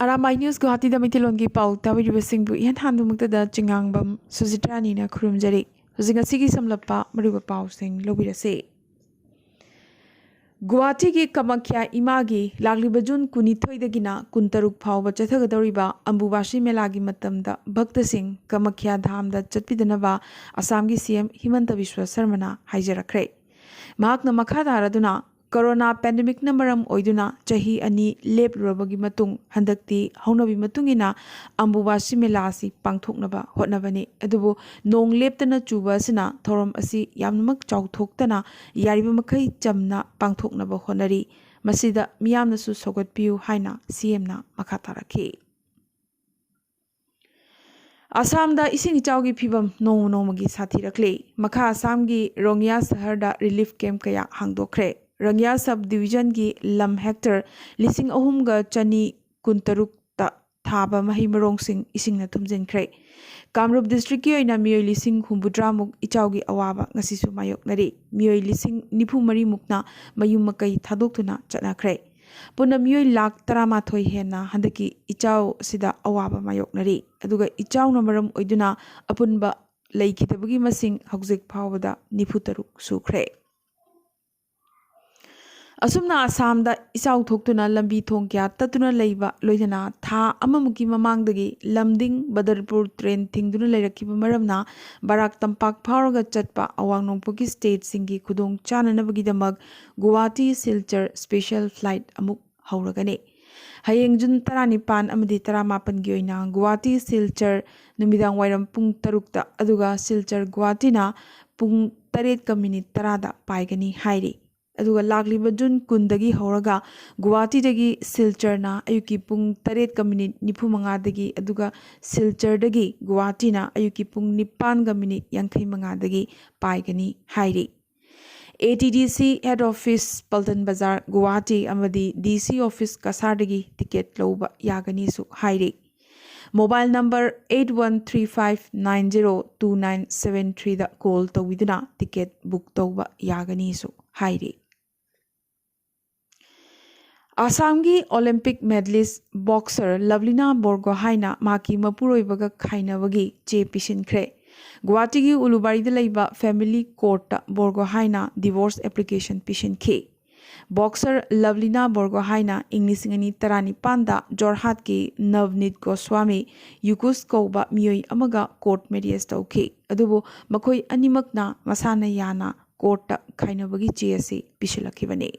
Arambai News Guwahati da Mitilongi Pau Tawiribasingbu Yan Handumuktada Chingangbam Suzitrani Kurumjari Huzingasigi Samlapa Mariba Pau Sing Lobirase Guwahati ki Kamakya Imagi Lagliba Jun Kunithoi dagina Kuntaruk Pau Chathagadoriba Ambubashi Melagi Matamda Bhakta Singh Kamakya Dhamda Chatpidanaba Assamgi CM Himanta Biswa Sarmana Haijarakre Mahakna Makhadaraduna Corona pandemic na maram oiduna chahi ani lep rubagi matung handakti haunabi matungina ambubasi melasi pangthoknaba hotnabani adubu nong leptana chuba sina thorom asi yamnamak chawthoktana yariba makai chamna pangthoknaba honari masida miyamnasu sogatpiu haina CM na makatarakhi Assam da ising ichawgi phibam nongmagi sathirakle makha Assam gi Rongya sahar da relief camp kaya hangdokre Rangya sub-division ki lam hector lising ahumga chani kuntaruk ta thaba mahi marong sing ising na tumjin Kamrup district ki oina miyoi lising humbudramuk ichawgi awaba ngasisu mayok nari miyoi lising nipu mari mukna mayum makai thadok chatnakre Puna miyoi lak taramathoi hena handaki ichaw sida awaba mayok nari aduga ichaw na maram oiduna apunba laikitabagi masing haujik phawada nipu taruk sukre Asumna Assam da isaw thoktuna lambi thong kya tatuna leiba loidana tha amamuki mamangdagi lamding Badarpur train thingduna leirakiba maramna barak tampak pharaga chatpa awang nongpoki state singi khudong chananabagi damag Guwahati Silchar special flight amuk hauragani Hayeng Jun 19 amadi 18 gi oina Guwahati Silchar numidang wairam pung 3 ta aduga Silchar Guwahati na pung 8:30 da paigani hairi aduga lagliba Jun kundagi horaga Guwahati dagi Silchar na ayuki pung 8:95 dagi aduga Silchar dagi Guwahati na ayuki pung 9:55 dagi paigani hairi ATDC head office Paltan Bazar Guwahati amadi DC office Kasar dagi ticket loba yagani su hairi Mobile number 8135902973 da call tawiduna ticket book tawba yagani su hairi Assamgi Olympic medalist boxer Lavlina Borgohaina maki mapuroibaga khainabagi che pishinkre Guwahati gi Ulubari da leiba family court ta Borgohaina divorce application pishinkhe Boxer Lavlina Borgohaina Inglisingani Tarani Panda Jorhat ki Navnit Goswami Yukus Koba Miyoi Amaga court marriage tawkhe adubu makoi animakna masana yana court ta khainabagi che ase pishilakibani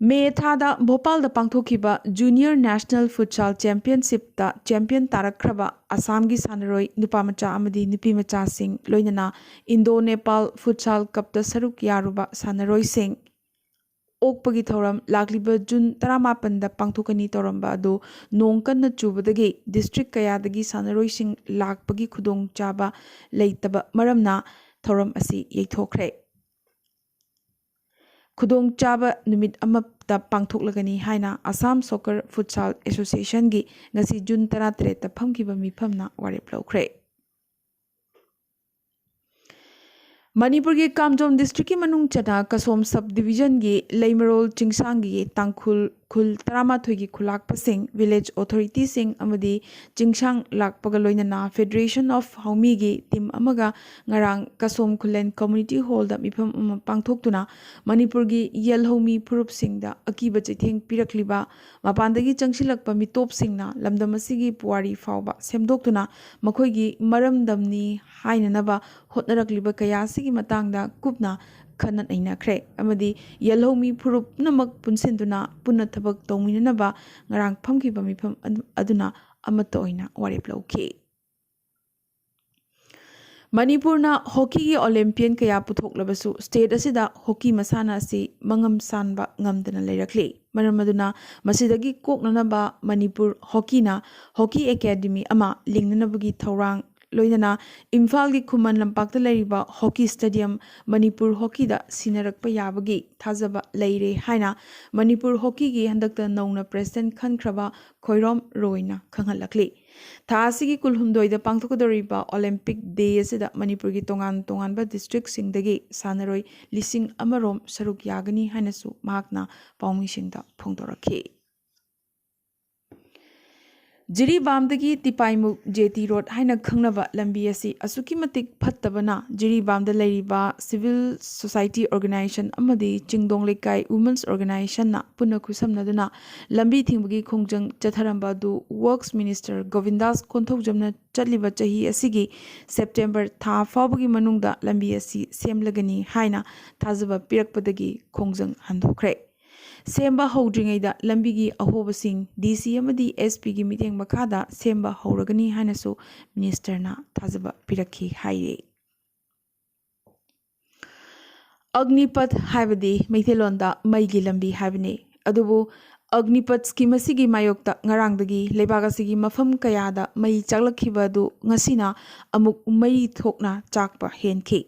May Thada Bhopal da Pangthokiba Junior National Futsal Championship ta champion tarakhraba Assam gi sanaroi nupamacha amadi nupimacha sing loinana Indo-Nepal Futsal Cup da saruk yaruba sanaroi sing okpagi thoram lagliba June 18 da pangthokani toramba ado nongkanna chubadagi district kayadagi sanaroi sing lakpagi khudong chaba leitaba maramna thoram asi yeithokre Khudong chaba numit amapta pangthoklagani haina Assam Soccer Futsal Association gi ngasi June 13 ta phamkiba mifamna warep lawkhre Manipur gi Kamjong district ki manung chana Kasom subdivision gi Leimarol Chingsang gi Tangkhul khul 13 gi khulak pasing village authority sing amadi Chingsang lakpaga loinana Federation of Haumi gi team amaga ngarang Kasom Khulen community hall da mifam pangthoktuna Manipur gi Yelhomi Purup sing da akiba chitheng pirakliba mapandagi changsilakpa mitop singna lamdamasigi puari fawba semdoktuna makhoi gi maramdamni hainanaba hotnarakliba kaya sigi matangda kupna khanan ainakre amadi Yelhomi Purup namak punsinduna punna thabak tawminanaba ngarang phamkiba mifam aduna amato oina warep lawkhe Manipurna hockey gi Olympian kaya puthoklebasu state asida hockey masana asi mangam sanba ngamdana leirakle maramaduna masidagi koknanaba Manipur hockey na hockey academy ama lingnanabagi thorang loinana Imphal gi Khuman Lampak ta leiriba hockey stadium Manipur hockey da sinarakpa yabagi thajaba leire haina Manipur hockey gi handakta nauna president khankraba Khoirom Roina khanghalakli Thasigi Kulhumdoida Pangtokadoriba Olympic Day asida Manipur gi tongan ba district singdagi sanaroi lising amarom saruk yagani hainasu mahakna paumishingda phongdorakhi Jiribamdagi Tipaimuk JT Road haina khangnaba lambi asi asuki matik phattabana Jiribamda leiriba Civil Society Organization amadi Chingdong Lekai Women's Organization na punna khusamnaduna lambi thingbagi khongjang chatharamba du Works Minister Govindas Konthokjamna chatliba chahi asigi September tha fawbagi manungda lambi asi semlagani haina thajaba pirakpadagi khongjang handokre Semba Hodringaida Lambigi Ahobasing DC Amadi SP gi miteng makada Semba Horagani Hanasu Minister na Tazaba Piraki Haire Agnipat Havadi Maithelonda Maigi Lambi Havane Adubu Agnipat scheme asigi mayokta ngarangdagi lebagasigi mafam kayada mai chaklakibadu ngasina amuk mai thokna chakpa henki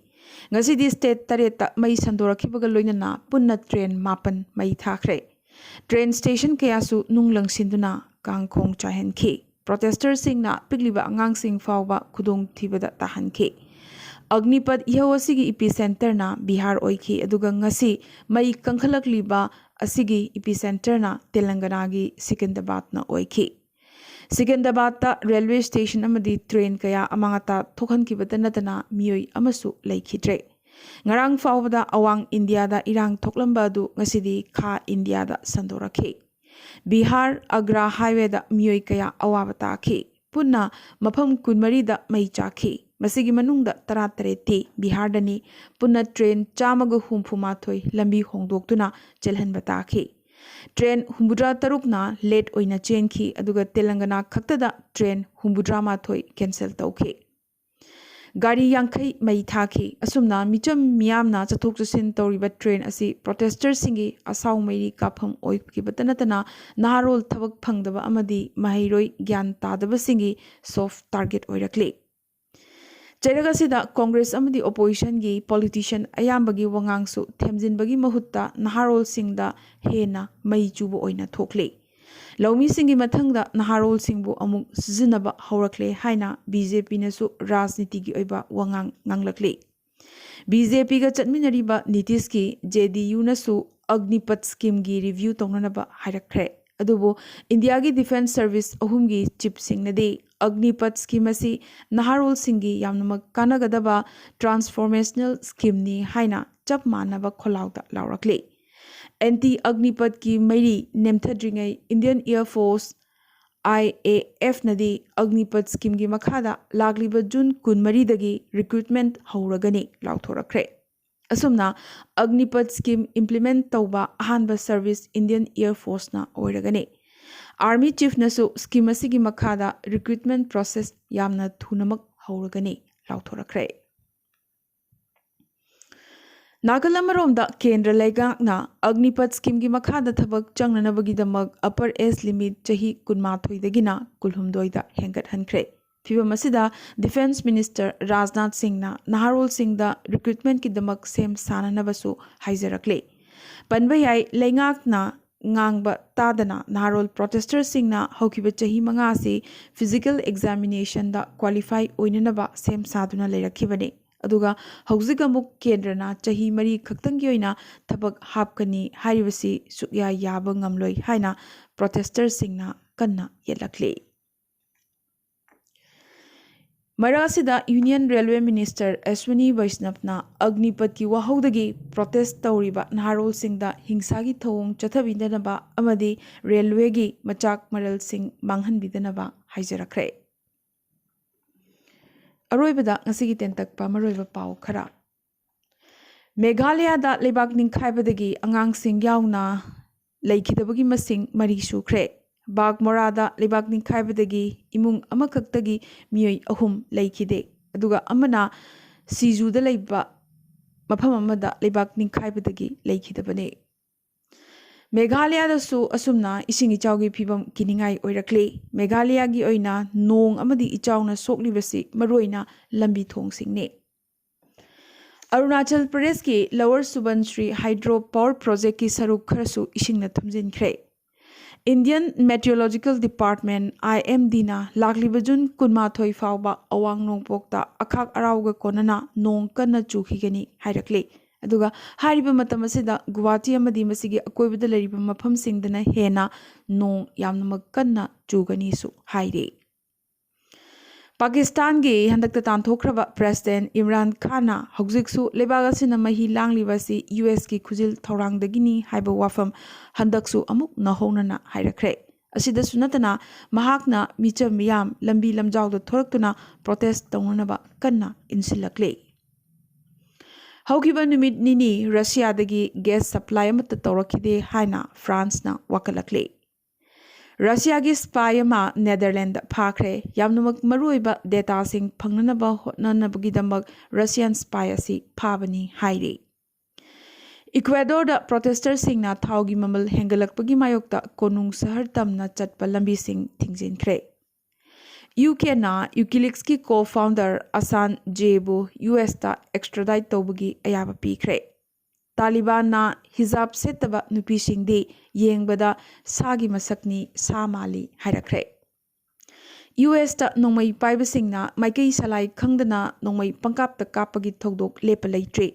Ngasidi state tareta mai sandorakibaga loinana punna train mapan mai thakre train station kayasu nunglang sinduna kangkhong chahenki protesters singna pigliba angang sing fawba khudong thibada tahanki Agnipat ihawasigi epicenter na Bihar oiki aduga ngasi mai kangkhalakliba asigi epicenter na Telangana gi Secunderabad na oiki Secunderabad ta railway station amadi train kaya amangata thokhankibata natana miyoi amasu leikhidre ngarang fawbada awang India da irang thoklamba du ngasidi kha India da sandorakhi Bihar Agra highway da miyoi kaya awabata khi punna mafam kunmari da mai chakhi masigi manungda taratareti Bihar dani punna train chamaga humfumathoi lambi hongdoktuna chelhanbata khi Train Humbudra Tarukna late oina chenki aduga Telangana khaktada train Humbudra mathoi cancel tauki Gari yankai mai thaki asumna micham miyamna chathok chasin tawriba train asi protesters singi asaw mairi kapham oiki batanatana naharol thabak phangdaba amadi mahairoi gyan tadaba singi soft target oirakli Cheragasida Congress amadi opposition gi politician ayambagi wangangsu themjinbagi mahutta naharol singda hena mai chubu oina thokle Laumi singi mathangda naharol singbu amuk sizinaba haurakle haina BJP nasu rajniti gi oiba wangang nganglakle BJP ga chatminariba Nitish ki JDU nasu Agnipat scheme gi review tongnanaba hairakre adubo India gi Defense Service ahumgi chief singnade Agnipat scheme asi naharol singi yamnamak kanagadaba transformational scheme ni haina chap manaba kholauda laurakle anti Agnipat ki mairi nemthadringai Indian Air Force IAF nadi Agnipat scheme gi makhada lagliba June 13 dagi recruitment hauragani lauthorakre Asumna Agnipat scheme implement tauba ahanba service Indian Air Force na oiragani Army Chief nasu scheme asigi makhada recruitment process yamna thunamak hauragani lauthorakre Nagalamaromda Kendra Laigakna Agnipat scheme gi makhada thabak changnanabagidamag upper age limit chahi kunmathoi dagina kulhumdoida hengat hankre Fibamasida Defense Minister Rajnath Singh na Naharol Singh da recruitment ki damak sem sananabasu haizarakle Panbayai Laingak na Ngangba Tadana Naharol protesters Singh na Hokiba Chahi Mangasi physical examination da qualify oinanaba sem saduna leirakibane aduga hauzigamuk kendrana chahi mari khaktangi oina thabak hapkani hairibasi sukya yaba ngamloi haina protesters Singh na kanna yelakle Marasida Union Railway Minister Ashwini Vaishnavna Agnipat ki wahaudagi protest tawriba Naharol Singh da hingsagi thawong chathabidanaba amadi railway gi machak maral sing manghanbidanaba haijarakre Aroibada ngasigi tentakpa maroiba pau khara Meghalaya da lebak ningkhaibadagi angang sing yauna leikidabagi masing mari sukre Bagmorada lebak ningkhaibadagi imung amakaktagi miyoi ahum leikide aduga amana sijuda leiba mafam amada lebak ningkhaibadagi leikidabane मेघालयदसु असुमना इसिंग इचाउगी फिबम किनिंगाई ओइरक्ले मेघालयगी ओइना नोंग अमदी इचाउना सोक्लिबसी मरोइना लंबी थोंगसिंगने अरुणाचल प्रदेश की lower Subansiri hydro power project की सरुक खरसु इसिंगना थमजिनख्रे Indian meteorological department IMD ना लाखलिब जुन कुनमाथोई फाउबा अवांग नोंगपोक्ता अखाक अराउगा कोनना नोंग कन्ना चुखिगनी हाइरक्ले अदुगा हारिबा मतम असिदा गुवाहाटी अमदी मसिगी अकोइबदा लरिबा मफमसिंगदना हेना नोंग यामनमक कन्ना चुगनी सु हाइरे पाकिस्तान के हंदक तांथोख्रब प्रेसिडेंट इमरान खाना हौजिकसु लेबाग असिना मही लांगलिबसी US की खुजिल थौरांगदगिनी हाइबा वाफम हंदकसु अमुक नहोनना हाइरख्रे असिदसु नतना महाकना मिचम मियाम लंबी लमजाउद थोरक्तुना प्रोटेस्ट तौननबा कन्ना इनसिलक्ले हौकिबा नुमित निनी रशियादगी गैस सप्लाई अमत तौरखिदे हाइना फ्रांसना वकलक्ले रशिया की स्पाई नेदरलैंड फाख्रे यामनमक मरुइबा डेटा सिंग फंगननबा होटननबगिदमक रशियन स्पाई असि फाबनी हाइरे इक्वेडोर प्रोटेस्टर सिंगना थाउगी ममल हेंगलकपगी मायोक्ता कोनुंग शहर तमना चटपा लंबी सिंग थिंगजिनख्रे UK ना यूकिलिक्स की को फाउंडर असान जेबु US ता एक्स्ट्राडाइट तौबगी अयाबा पीख्रे तालिबान ना हिजाब सेतबा नुपीसिंगदे येंगबदा सागी मसकनी सा माली हाइरख्रे US ता नोंमई पाइबसिंगना माइकई सलाई खंगदना नोंमई पंकापता कापगी थौदोक लेप लैत्रे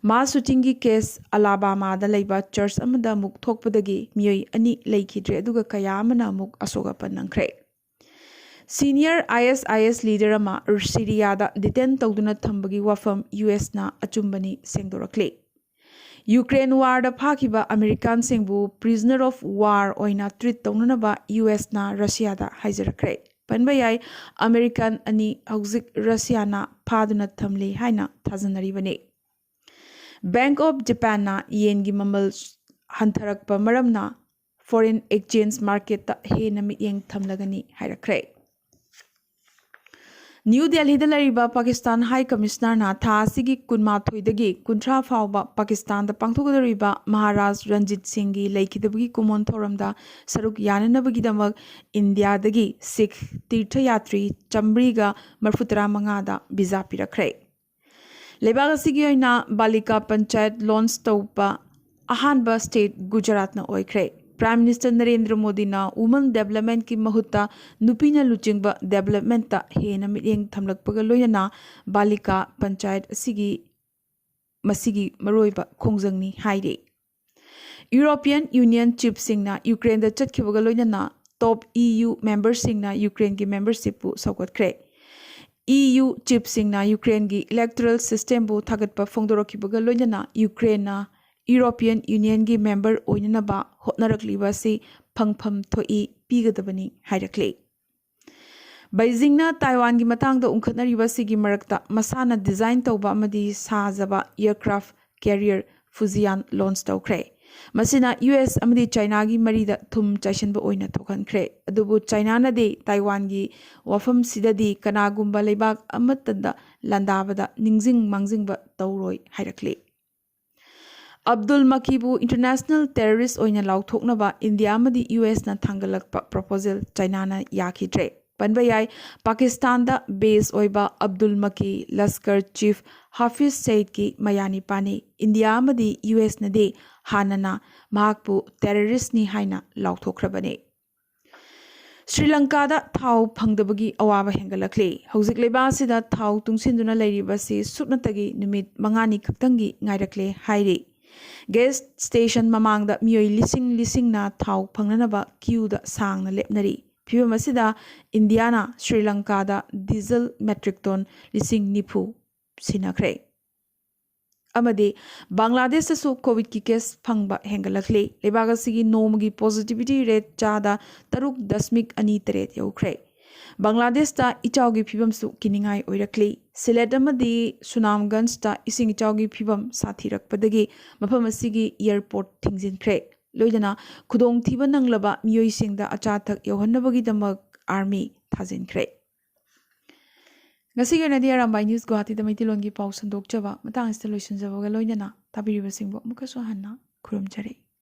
मा शूटिंगी केस अलाबामादा लैबा चर्च अमदा मुक थोकपदगी मियोई अनि लैखिद्रे अदुगा कया अमना मुक असोगापन नंख्रे सीनियर ISIS लीडर अमा सीरियादा डिटेन तौदुना थंबगी वाफम US ना अचुंबनी सेंगदोरक्ले यूक्रेन वार फाखिबा अमेरिकन सिंगबु प्रिजनर ऑफ वार ओइना ट्रीट तौननबा US ना रशिया दा हाइजरख्रे पनबयाई अमेरिकन अनि हौजिक रशिया ना फादुना थमले हाइना थाजनरिबने बैंक ऑफ जापान ना येन गी ममल हंथरकपा मरमना फॉरेन एक्सचेंज मार्केट ता हेना मियेंग थमलगनी हाइरख्रे न्यू दिल्ली लरिबा पाकिस्तान हाई कमिश्नर ना था सिगी कुनमाथोइदगी कुंथ्रा फाउबा पाकिस्तान दा पांथोगदरिबा महाराज रणजीत सिंह गी लैखिदबगी कुमोन थोरमदा सरुक याननबगीदमक इंडिया दगी सिख तीर्थयात्री चंब्रीगा मरफुतरा मंगादा वीजा पिरख्रे लेबाग असिगी ओइना बालिका पंचायत लॉन्च तौपा अहानबा स्टेट गुजरात ना ओइख्रे प्राइम मिनिस्टर नरेंद्र मोदी ना वुमन डेवलपमेंट की महुत्ता नुपीना लुचिंगबा डेवलपमेंट ता हेना मियेंग थमलकपगा लोयना बालिका पंचायत मसिगी मरोइबा खोंजंगनी हाइरे यूरोपियन यूनियन चीफ सिंगना यूक्रेन दा चटखिबगा लोयना टॉप EU मेंबर सिंगना यूक्रेन की मेंबरशिप पु सौगतख्रे EU चीफ सिंगना यूक्रेन की इलेक्टोरल सिस्टम बु थागतपा फोंदोरखिबगा लोयना यूक्रेन ना यूरोपियन यूनियन की मेंबर ओइननबा होटनरकलिबासी फंगफम थोई पीगदबनी हाइरक्ले बीजिंग ना ताइवान की मतंगदा उंखतनरिबासीगी मरकता मसाना डिजाइन तौबा अमदी साजबा एयरक्राफ्ट कैरियर फुजियान लॉन्च तौख्रे मसिना US अमदी चाइना की मरीदा थुम चाइशनबा ओइना थोखनख्रे अदुबु चाइना नदे ताइवान की वफम सिददी कनागुंबा लेबाक अमतदा लंदाबदा निंजिंग मांजिंगबा तौरोय हाइरक्ले अब्दुल मकीबु इंटरनेशनल टेररिस्ट ओइना लाउथोकनबा इंडिया अमदी US ना थांगलकपा प्रपोजल चाइना ना याखिद्रे पनबयाई पाकिस्तान दा बेस ओइबा अब्दुल मकी लश्कर चीफ हाफिज सईद की मयानी पानी इंडिया अमदी US नदे हानना महाकपु टेररिस्ट नि हाइना लाउथोख्रबने श्रीलंका दा थाव फंगदबगी अवाबा हेंगलक्ले हौजिक लेबासिदा थाव तुंगसिंदुना लैरिबासी सुकनतगी निमित मंगानी खक्तंगी ngairакले हाइरे गैस स्टेशन ममांग दा मियोई लिसिंग ना थाव फंगनबा क्यू दा सांगना लेपनरी फिबम असिदा इंडिया ना श्रीलंका दा डीजल मेट्रिक टन लिसिंग निफु सिनाख्रे अमदे बांग्लादेश सु कोविड की केस फंगबा हेंगलक्ले लेबागसिगी नोमगी पॉजिटिविटी रेट चादा 3.23 यौख्रे बांग्लादेश ता इचाउगी फिबम सु किनिंगाई ओइरक्ले सिलेट अमदी सुनामगंज ता इसिंग इचाउगी फिबम साथीरकपदगी मफम असिगी एयरपोर्ट थिंगजिनख्रे लोइदना खुदोंग थीबा नंगलबा मियोइसिंगदा अचाथक यौहन्नबगीदमक आर्मी थाजिनख्रे ngasi gana di Arambai News Guwahati da maitilongi paw sandokjaba matang ista loisunjaba ga loinana tabiriba singbo mukaso hanna khurumjare